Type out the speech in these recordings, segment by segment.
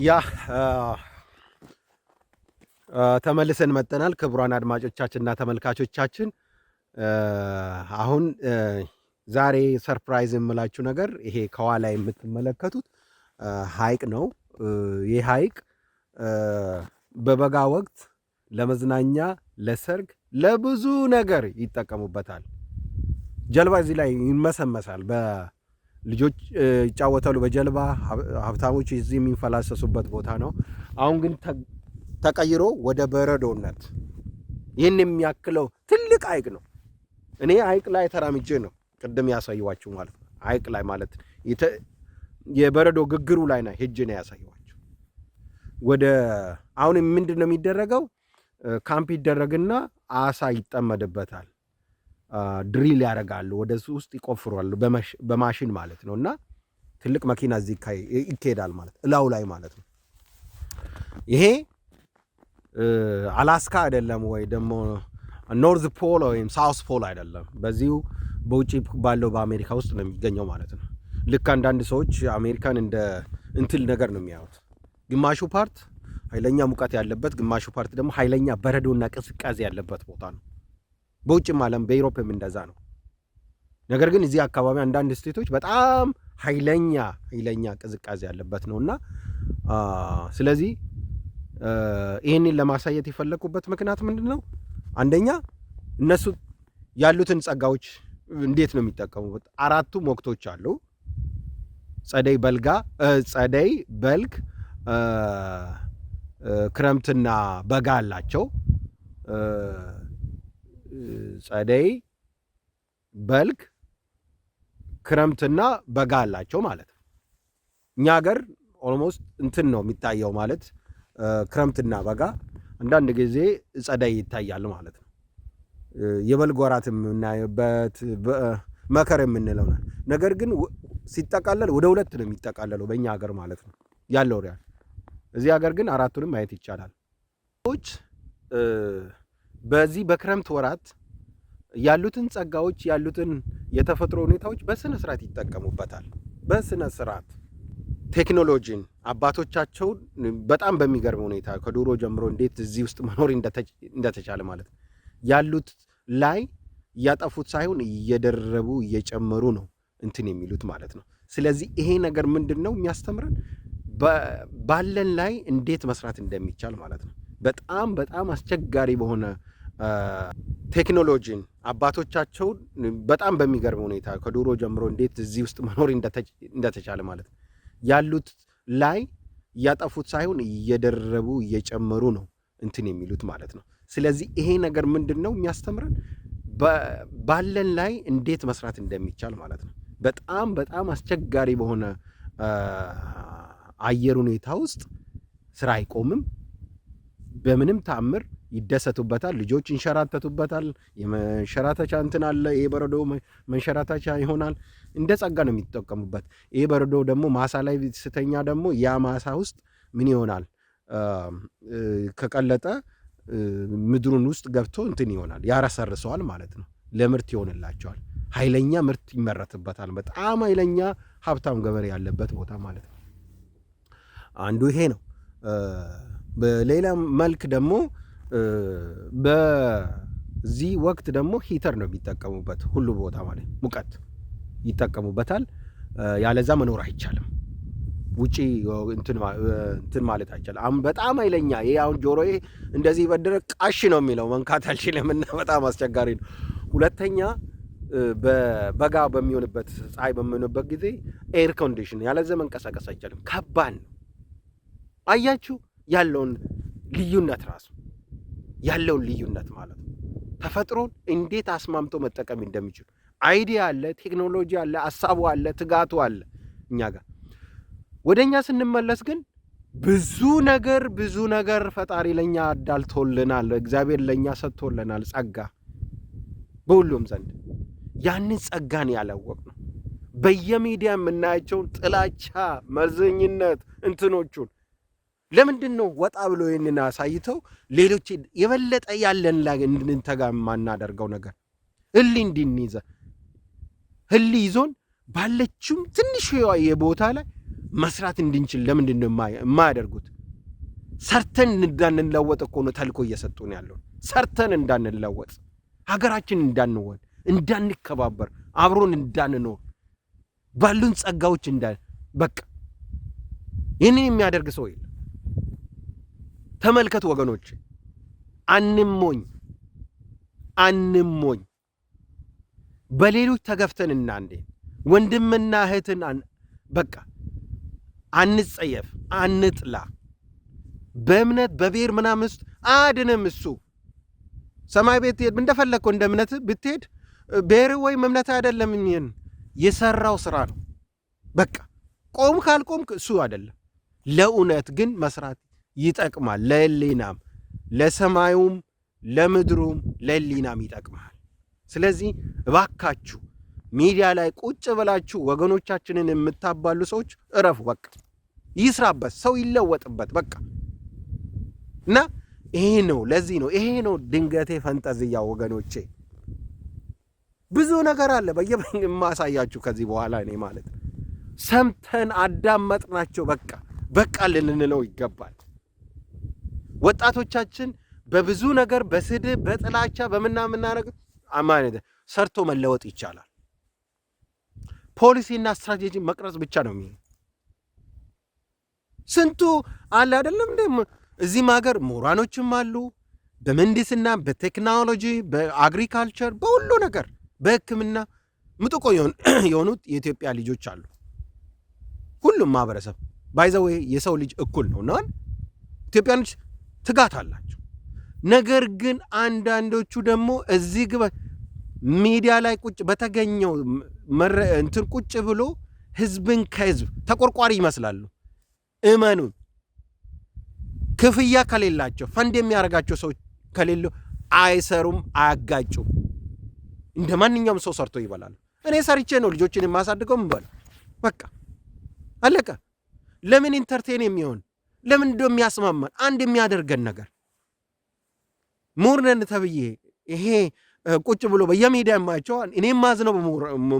ያ ተመልሰን መጥተናል። ክቡራን አድማጮቻችንና ተመልካቾቻችን አሁን ዛሬ ሰርፕራይዝ የምላችሁ ነገር ይሄ ከኋላ የምትመለከቱት ሐይቅ ነው። ይህ ሐይቅ በበጋ ወቅት ለመዝናኛ፣ ለሰርግ፣ ለብዙ ነገር ይጠቀሙበታል። ጀልባ እዚህ ላይ ይመሰመሳል። በልጆች ይጫወታሉ በጀልባ። ሀብታሞች እዚህ የሚንፈላሰሱበት ቦታ ነው። አሁን ግን ተቀይሮ ወደ በረዶነት ይህን የሚያክለው ትልቅ ሐይቅ ነው። እኔ ሐይቅ ላይ ተራምጄ ነው ቅድም ያሳየኋችሁ ማለት ነው። ሐይቅ ላይ ማለት የበረዶ ግግሩ ላይ ነው ሄጄ ነው ያሳየኋችሁ። ወደ አሁን ምንድን ነው የሚደረገው? ካምፕ ይደረግና አሳ ይጠመድበታል። ድሪል ያደርጋሉ፣ ወደ ውስጥ ይቆፍሯሉ በማሽን ማለት ነው። እና ትልቅ መኪና እዚህ ይካሄዳል ማለት እላው ላይ ማለት ነው። ይሄ አላስካ አይደለም ወይ ደግሞ ኖርዝ ፖል ወይም ሳውስ ፖል አይደለም። በዚሁ በውጪ ባለው በአሜሪካ ውስጥ ነው የሚገኘው ማለት ነው። ልክ አንዳንድ ሰዎች አሜሪካን እንደ እንትል ነገር ነው የሚያዩት። ግማሹ ፓርት ኃይለኛ ሙቀት ያለበት፣ ግማሹ ፓርት ደግሞ ኃይለኛ በረዶና ቅዝቃዜ ያለበት ቦታ ነው። በውጭም ዓለም በኢሮፕም እንደዛ ነው። ነገር ግን እዚህ አካባቢ አንዳንድ ስቴቶች በጣም ኃይለኛ ቅዝቃዜ ያለበት ነውና ስለዚህ ይህንን ለማሳየት የፈለኩበት ምክንያት ምንድን ነው? አንደኛ እነሱ ያሉትን ጸጋዎች እንዴት ነው የሚጠቀሙበት? አራቱም ወቅቶች አሉ። ጸደይ፣ በልግ፣ ክረምትና በጋ አላቸው። ጸደይ፣ በልግ፣ ክረምትና በጋ አላቸው ማለት ነው። እኛ ሀገር ኦልሞስት እንትን ነው የሚታየው ማለት ክረምትና በጋ፣ አንዳንድ ጊዜ ጸደይ ይታያል ማለት ነው። የበልግ ወራት የምናየበት መከር የምንለው ነው። ነገር ግን ሲጠቃለል ወደ ሁለት ነው የሚጠቃለለው በእኛ ሀገር ማለት ነው ያለው ሪያል። እዚህ ሀገር ግን አራቱንም ማየት ይቻላል። ሰዎች በዚህ በክረምት ወራት ያሉትን ጸጋዎች ያሉትን የተፈጥሮ ሁኔታዎች በስነ ስርዓት ይጠቀሙበታል። በስነ ስርዓት ቴክኖሎጂን አባቶቻቸው በጣም በሚገርም ሁኔታ ከድሮ ጀምሮ እንዴት እዚህ ውስጥ መኖር እንደተቻለ ማለት ነው ያሉት ላይ እያጠፉት ሳይሆን እየደረቡ እየጨመሩ ነው እንትን የሚሉት ማለት ነው። ስለዚህ ይሄ ነገር ምንድን ነው የሚያስተምረን? ባለን ላይ እንዴት መስራት እንደሚቻል ማለት ነው። በጣም አስቸጋሪ በሆነ ቴክኖሎጂን አባቶቻቸው በጣም በሚገርም ሁኔታ ከድሮ ጀምሮ እንዴት እዚህ ውስጥ መኖር እንደተቻለ ማለት ነው ያሉት ላይ እያጠፉት ሳይሆን እየደረቡ እየጨመሩ ነው እንትን የሚሉት ማለት ነው። ስለዚህ ይሄ ነገር ምንድን ነው የሚያስተምረን? ባለን ላይ እንዴት መስራት እንደሚቻል ማለት ነው። በጣም አስቸጋሪ በሆነ አየር ሁኔታ ውስጥ ስራ አይቆምም። በምንም ተአምር ይደሰቱበታል። ልጆች ይንሸራተቱበታል። የመንሸራተቻ እንትን አለ። ይሄ በረዶ መንሸራተቻ ይሆናል። እንደ ጸጋ ነው የሚጠቀሙበት። ይሄ በረዶ ደግሞ ማሳ ላይ ስተኛ ደግሞ ያ ማሳ ውስጥ ምን ይሆናል? ከቀለጠ ምድሩን ውስጥ ገብቶ እንትን ይሆናል፣ ያረሰርሰዋል ማለት ነው። ለምርት ይሆንላቸዋል። ኃይለኛ ምርት ይመረትበታል። በጣም ኃይለኛ ሀብታም ገበሬ ያለበት ቦታ ማለት ነው። አንዱ ይሄ ነው። በሌላ መልክ ደግሞ በዚህ ወቅት ደግሞ ሂተር ነው የሚጠቀሙበት ሁሉ ቦታ ማለት ሙቀት ይጠቀሙበታል። ያለዛ መኖር አይቻልም። ውጪ እንትን ማለት አይቻልም። በጣም ኃይለኛ ይሄ አሁን ጆሮዬ እንደዚህ በደረ ቃሽ ነው የሚለው መንካት አልችልም እና በጣም አስቸጋሪ ነው። ሁለተኛ በበጋ በሚሆንበት ፀሐይ በሚሆንበት ጊዜ ኤር ኮንዲሽን ያለዛ መንቀሳቀስ አይቻልም። ከባድ ነው። አያችሁ ያለውን ልዩነት ራሱ ያለውን ልዩነት ማለት ነው። ተፈጥሮን እንዴት አስማምቶ መጠቀም እንደሚችሉ አይዲያ አለ፣ ቴክኖሎጂ አለ፣ ሀሳቡ አለ፣ ትጋቱ አለ። እኛ ጋር ወደኛ ስንመለስ ግን ብዙ ነገር ፈጣሪ ለኛ አዳልቶልናል። እግዚአብሔር ለኛ ሰጥቶልናል ጸጋ በሁሉም ዘንድ። ያንን ጸጋን ያላወቅነው በየሚዲያ የምናያቸውን ጥላቻ፣ መርዘኝነት እንትኖቹን ለምንድን ነው ወጣ ብሎ ይህንን አሳይተው ሌሎች የበለጠ ያለን ላይ እንድንተጋ የማናደርገው ነገር? ህሊ ይዞን ባለችም ትንሽ የቦታ ላይ መስራት እንድንችል ለምንድን ነው የማያደርጉት? ሰርተን እንዳንለወጥ እኮ ነው ተልኮ እየሰጡን ያለው። ሰርተን እንዳንለወጥ፣ ሀገራችን እንዳንወድ፣ እንዳንከባበር፣ አብሮን እንዳንኖር፣ ባሉን ጸጋዎች በቃ ይህንን የሚያደርግ ሰው የለም። ተመልከቱ ወገኖች፣ አንሞኝ በሌሎች ተገፍተን እናንዴ ወንድምና እህትን በቃ አንጸየፍ፣ አንጥላ። በእምነት በብሔር ምናምን ውስጥ አድንም እሱ ሰማይ ቤት እንደፈለግከው እንደ እምነት ብትሄድ ብሔር ወይም እምነት አይደለም። ይህን የሰራው ስራ ነው። በቃ ቆም ካልቆም እሱ አይደለም። ለእውነት ግን መስራት ይጠቅማል። ለህሊናም፣ ለሰማዩም፣ ለምድሩም ለህሊናም ይጠቅማል። ስለዚህ እባካችሁ ሚዲያ ላይ ቁጭ ብላችሁ ወገኖቻችንን የምታባሉ ሰዎች እረፉ። በቃ ይስራበት፣ ሰው ይለወጥበት። በቃ እና ይሄ ነው፣ ለዚህ ነው ይሄ ነው ድንገቴ ፈንጠዝያ ወገኖቼ። ብዙ ነገር አለ የማሳያችሁ ከዚህ በኋላ እኔ ማለት ሰምተን አዳመጥናቸው በቃ ልንለው ይገባል። ወጣቶቻችን በብዙ ነገር በስድብ በጥላቻ በምናምናረግ ማለት ሰርቶ መለወጥ ይቻላል። ፖሊሲና ስትራቴጂ መቅረጽ ብቻ ነው የሚሆነው። ስንቱ አለ አይደለም እንደ እዚህም ሀገር ምሁራኖችም አሉ። በምህንድስና፣ በቴክኖሎጂ፣ በአግሪካልቸር፣ በሁሉ ነገር በሕክምና ምጡቆ የሆኑት የኢትዮጵያ ልጆች አሉ። ሁሉም ማህበረሰብ ባይዘው የሰው ልጅ እኩል ነው እና ኢትዮጵያኖች ትጋት አላቸው። ነገር ግን አንዳንዶቹ ደግሞ እዚህ ግባ ሚዲያ ላይ ቁጭ በተገኘው እንትን ቁጭ ብሎ ህዝብን ከህዝብ ተቆርቋሪ ይመስላሉ። እመኑን፣ ክፍያ ከሌላቸው ፈንድ የሚያደርጋቸው ሰዎች ከሌሉ አይሰሩም፣ አያጋጩም። እንደ ማንኛውም ሰው ሰርቶ ይበላል። እኔ ሰርቼ ነው ልጆችን የማሳድገው ምበላ። በቃ አለቀ። ለምን ኢንተርቴን የሚሆን ለምን እንደሚያስማማን አንድ የሚያደርገን ነገር ምሁርነን ተብዬ ይሄ ቁጭ ብሎ በየሜዲያ የማያቸው እኔም ማዝነው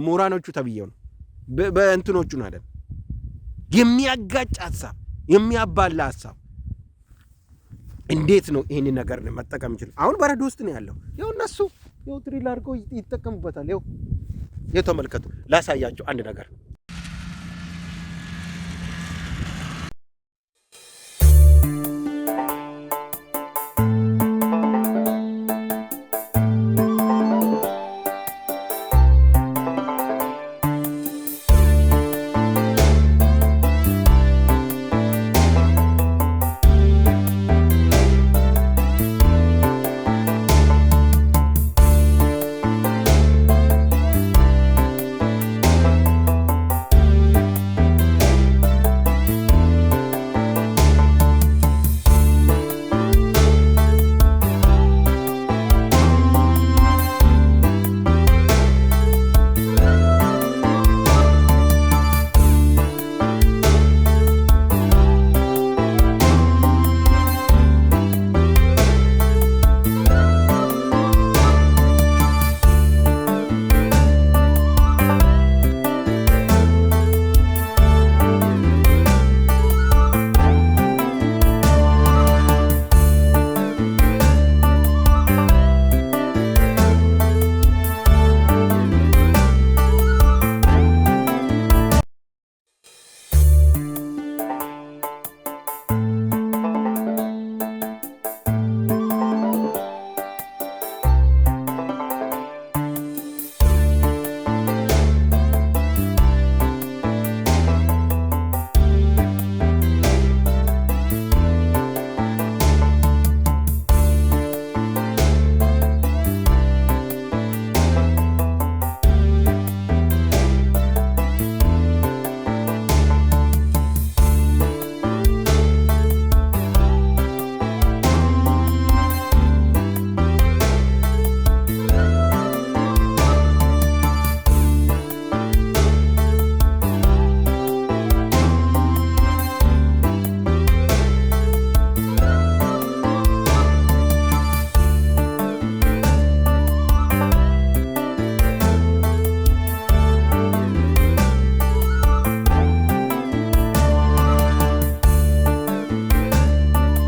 ምሁራኖቹ ተብዬው ነው፣ በእንትኖቹን አይደል። የሚያጋጭ ሀሳብ፣ የሚያባላ ሀሳብ እንዴት ነው ይህን ነገር መጠቀም ይችላል? አሁን በረዶ ውስጥ ነው ያለው። ይኸው እነሱ ይኸው ትሪል አድርገው ይጠቀሙበታል። ይኸው ተመልከቱ፣ ላሳያቸው አንድ ነገር